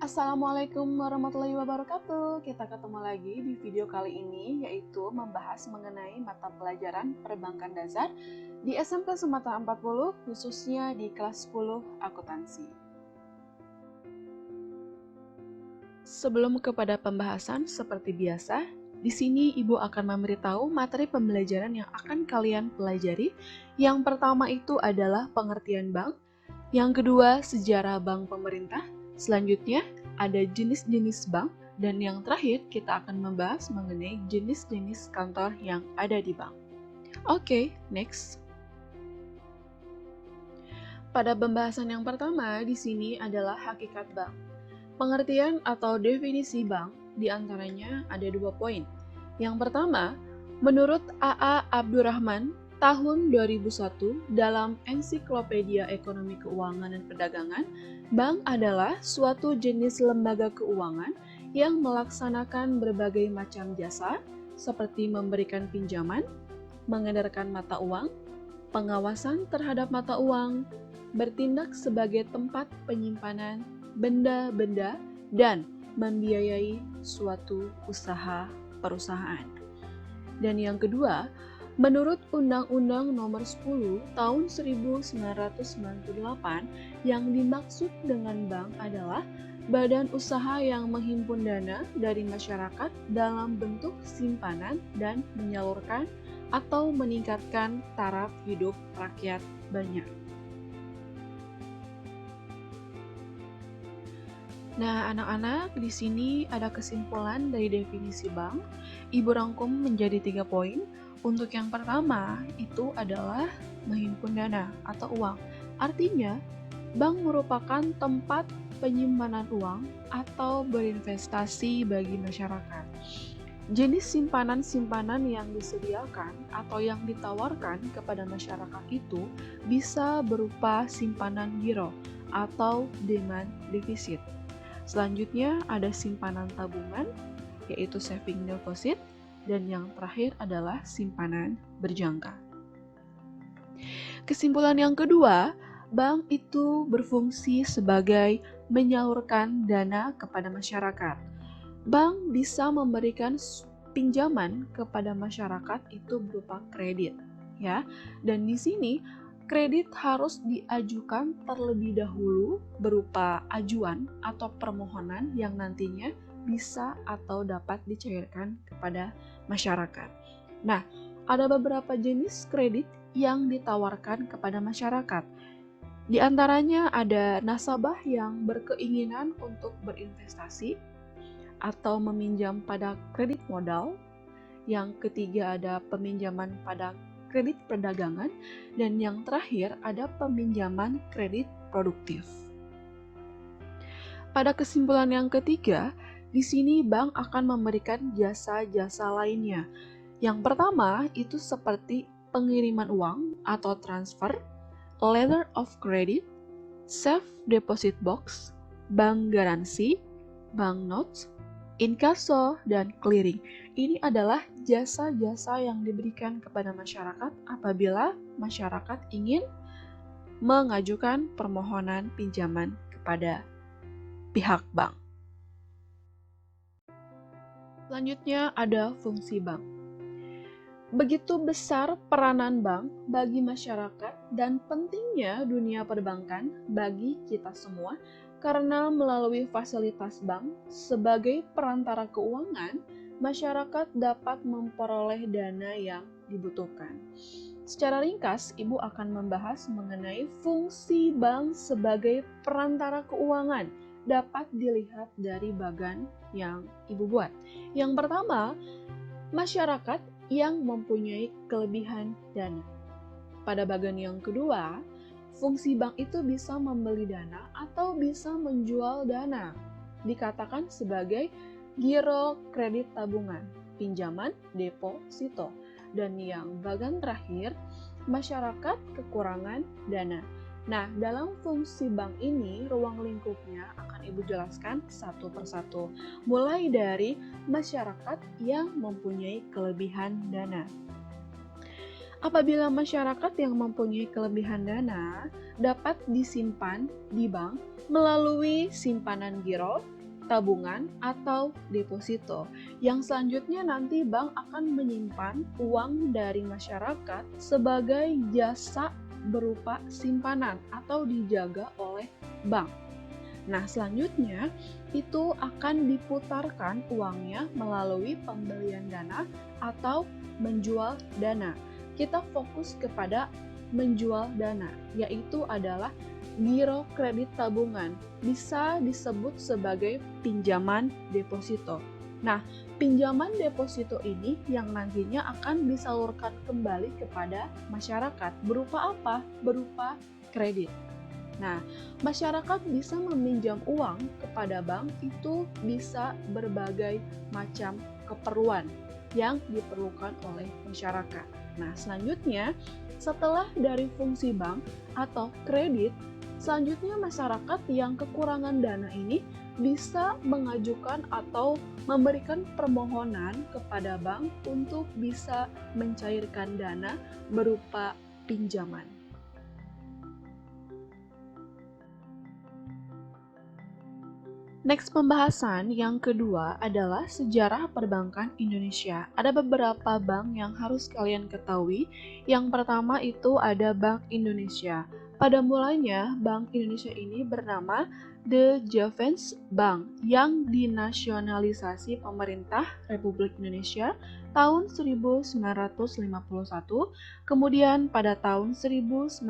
Assalamualaikum warahmatullahi wabarakatuh. Kita ketemu lagi di video kali ini, yaitu membahas mengenai mata pelajaran perbankan dasar di SMK Sumatera 40, khususnya di kelas 10 akuntansi. Sebelum kepada pembahasan seperti biasa, di sini Ibu akan memberitahu materi pembelajaran yang akan kalian pelajari. Yang pertama itu adalah pengertian bank, yang kedua sejarah bank pemerintah, selanjutnya ada jenis-jenis bank, dan yang terakhir kita akan membahas mengenai jenis-jenis kantor yang ada di bank. Oke, next. Pada pembahasan yang pertama di sini adalah hakikat bank. Pengertian atau definisi bank diantaranya ada 2 poin. Yang pertama, menurut A.A. Abdurrahman tahun 2001 dalam Ensiklopedia Ekonomi Keuangan dan Perdagangan, bank adalah suatu jenis lembaga keuangan yang melaksanakan berbagai macam jasa seperti memberikan pinjaman, mengedarkan mata uang, pengawasan terhadap mata uang, bertindak sebagai tempat penyimpanan benda-benda, dan membiayai suatu usaha perusahaan. Dan yang kedua, menurut Undang-Undang Nomor 10 Tahun 1998, yang dimaksud dengan bank adalah badan usaha yang menghimpun dana dari masyarakat dalam bentuk simpanan dan menyalurkan atau meningkatkan taraf hidup rakyat banyak. Nah, anak-anak, di sini ada kesimpulan dari definisi bank. Ibu rangkum menjadi 3 poin. Untuk yang pertama, itu adalah menghimpun dana atau uang. Artinya, bank merupakan tempat penyimpanan uang atau berinvestasi bagi masyarakat. Jenis simpanan-simpanan yang disediakan atau yang ditawarkan kepada masyarakat itu bisa berupa simpanan giro atau demand defisit. Selanjutnya ada simpanan tabungan, yaitu saving deposit, dan yang terakhir adalah simpanan berjangka. Kesimpulan yang kedua, bank itu berfungsi sebagai menyalurkan dana kepada masyarakat. Bank bisa memberikan pinjaman kepada masyarakat itu berupa kredit, ya. Dan di sini kredit harus diajukan terlebih dahulu berupa ajuan atau permohonan yang nantinya bisa atau dapat dicairkan kepada masyarakat. Nah, ada beberapa jenis kredit yang ditawarkan kepada masyarakat. Di antaranya ada nasabah yang berkeinginan untuk berinvestasi atau meminjam pada kredit modal. Yang ketiga ada peminjaman pada kredit perdagangan, dan yang terakhir ada peminjaman kredit produktif. Pada kesimpulan yang ketiga, di sini bank akan memberikan jasa-jasa lainnya. Yang pertama itu seperti pengiriman uang atau transfer, letter of credit, safe deposit box, bank garansi, bank notes, inkaso, dan clearing. Ini adalah jasa-jasa yang diberikan kepada masyarakat apabila masyarakat ingin mengajukan permohonan pinjaman kepada pihak bank. Selanjutnya ada fungsi bank. Begitu besar peranan bank bagi masyarakat dan pentingnya dunia perbankan bagi kita semua, karena melalui fasilitas bank sebagai perantara keuangan, masyarakat dapat memperoleh dana yang dibutuhkan. Secara ringkas, Ibu akan membahas mengenai fungsi bank sebagai perantara keuangan. Dapat dilihat dari bagan yang Ibu buat. Yang pertama, masyarakat yang mempunyai kelebihan dana. Pada bagian yang kedua, fungsi bank itu bisa membeli dana atau bisa menjual dana. Dikatakan sebagai giro kredit tabungan, pinjaman, deposito. Dan yang bagian terakhir, masyarakat kekurangan dana. Nah, dalam fungsi bank ini, ruang lingkupnya akan Ibu jelaskan satu persatu. Mulai dari masyarakat yang mempunyai kelebihan dana. Apabila masyarakat yang mempunyai kelebihan dana dapat disimpan di bank melalui simpanan giro, tabungan, atau deposito, yang selanjutnya nanti bank akan menyimpan uang dari masyarakat sebagai jasa berupa simpanan atau dijaga oleh bank. Nah, selanjutnya itu akan diputarkan uangnya melalui pembelian dana atau menjual dana. Kita fokus kepada menjual dana, yaitu adalah giro kredit tabungan, bisa disebut sebagai pinjaman deposito. Nah, pinjaman deposito ini yang nantinya akan disalurkan kembali kepada masyarakat. Berupa apa? Berupa kredit. Nah, masyarakat bisa meminjam uang kepada bank itu bisa berbagai macam keperluan yang diperlukan oleh masyarakat. Nah, selanjutnya setelah dari fungsi bank atau kredit, selanjutnya masyarakat yang kekurangan dana ini bisa mengajukan atau memberikan permohonan kepada bank untuk bisa mencairkan dana berupa pinjaman. Next pembahasan yang kedua adalah sejarah perbankan Indonesia. Ada beberapa bank yang harus kalian ketahui. Yang pertama itu ada Bank Indonesia. Pada mulanya, Bank Indonesia ini bernama The Javans Bank yang dinasionalisasi pemerintah Republik Indonesia tahun 1951, kemudian pada tahun 1968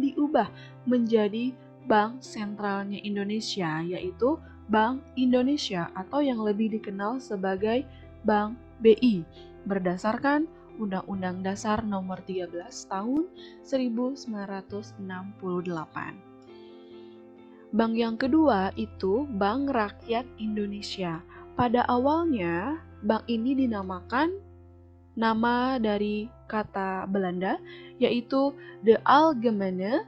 diubah menjadi Bank Sentralnya Indonesia, yaitu Bank Indonesia atau yang lebih dikenal sebagai Bank BI, berdasarkan Undang-Undang Dasar Nomor 13 Tahun 1968. Bank yang kedua itu Bank Rakyat Indonesia. Pada awalnya, bank ini dinamakan nama dari kata Belanda, yaitu De Algemene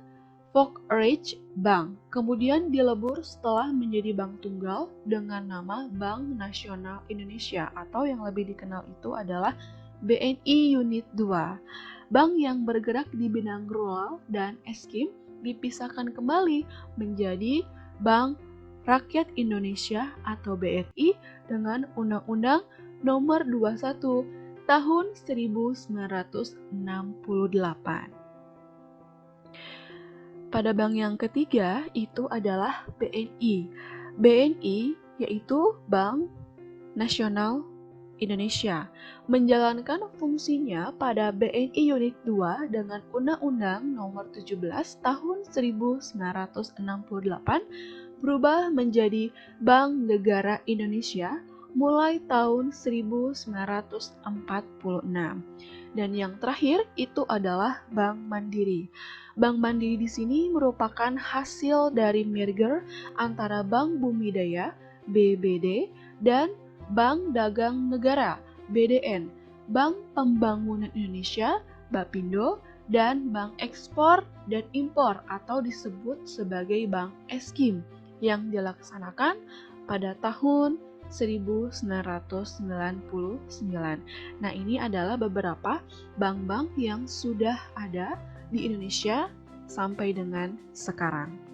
Volksrecht Bank, kemudian dilebur setelah menjadi bank tunggal dengan nama Bank Nasional Indonesia atau yang lebih dikenal itu adalah BNI Unit 2. Bank yang bergerak di bidang rural dan eskim dipisahkan kembali menjadi Bank Rakyat Indonesia atau BRI dengan Undang-Undang Nomor 21 Tahun 1968. Pada bank yang ketiga itu adalah BNI. BNI yaitu Bank Nasional Indonesia, menjalankan fungsinya pada BNI Unit 2 dengan Undang-Undang Nomor 17 Tahun 1968 berubah menjadi Bank Negara Indonesia mulai tahun 1946. Dan yang terakhir itu adalah Bank Mandiri. Bank Mandiri di sini merupakan hasil dari merger antara Bank Bumidaya (BBD) dan Bank Dagang Negara (BDN), Bank Pembangunan Indonesia (Bapindo), dan Bank Ekspor dan Impor atau disebut sebagai Bank Eskim yang dilaksanakan pada tahun 1999. Nah, ini adalah beberapa bank-bank yang sudah ada di Indonesia sampai dengan sekarang.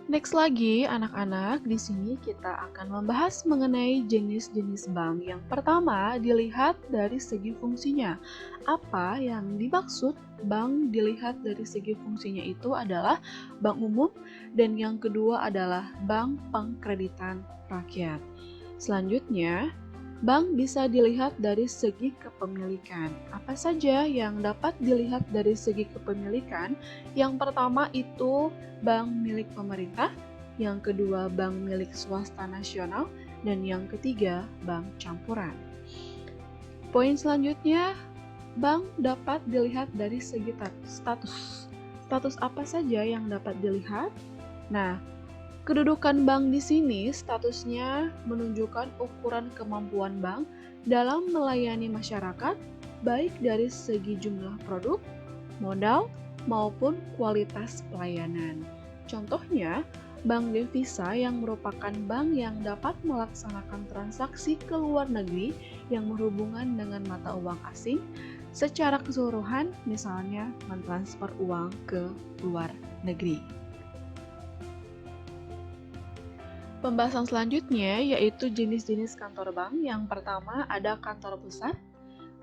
Next lagi, anak-anak, di sini kita akan membahas mengenai jenis-jenis bank. Yang pertama, dilihat dari segi fungsinya. Apa yang dimaksud bank dilihat dari segi fungsinya itu adalah bank umum, dan yang kedua adalah bank pengkreditan rakyat. Selanjutnya, bank bisa dilihat dari segi kepemilikan. Apa saja yang dapat dilihat dari segi kepemilikan? Yang pertama itu bank milik pemerintah, yang kedua bank milik swasta nasional, dan yang ketiga bank campuran. Poin selanjutnya, bank dapat dilihat dari segi status. Status apa saja yang dapat dilihat? Nah, kedudukan bank di sini statusnya menunjukkan ukuran kemampuan bank dalam melayani masyarakat, baik dari segi jumlah produk, modal, maupun kualitas pelayanan. Contohnya, bank devisa yang merupakan bank yang dapat melaksanakan transaksi ke luar negeri yang berhubungan dengan mata uang asing secara keseluruhan, misalnya mentransfer uang ke luar negeri. Pembahasan selanjutnya yaitu jenis-jenis kantor bank. Yang pertama ada kantor pusat.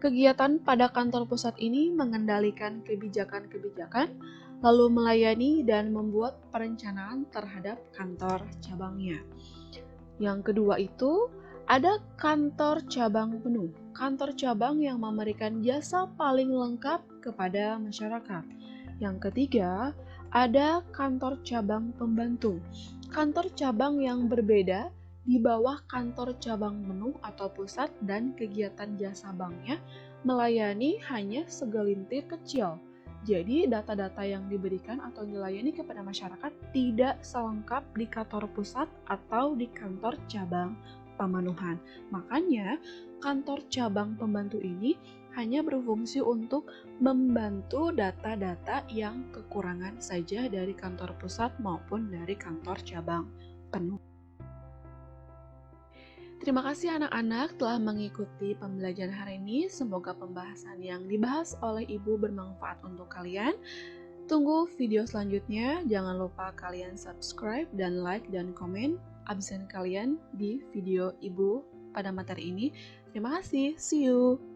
Kegiatan pada kantor pusat ini mengendalikan kebijakan-kebijakan, lalu melayani dan membuat perencanaan terhadap kantor cabangnya. Yang kedua itu ada kantor cabang penuh. Kantor cabang yang memberikan jasa paling lengkap kepada masyarakat. Yang ketiga ada kantor cabang pembantu. Kantor cabang yang berbeda di bawah kantor cabang penuh atau pusat dan kegiatan jasa banknya melayani hanya segelintir kecil. Jadi data-data yang diberikan atau dilayani kepada masyarakat tidak selengkap di kantor pusat atau di kantor cabang pemenuhan. Makanya kantor cabang pembantu ini hanya berfungsi untuk membantu data-data yang kekurangan saja dari kantor pusat maupun dari kantor cabang penuh. Terima kasih anak-anak telah mengikuti pembelajaran hari ini. Semoga pembahasan yang dibahas oleh Ibu bermanfaat untuk kalian. Tunggu video selanjutnya. Jangan lupa kalian subscribe dan like dan komen absen kalian di video Ibu pada materi ini. Terima kasih. See you.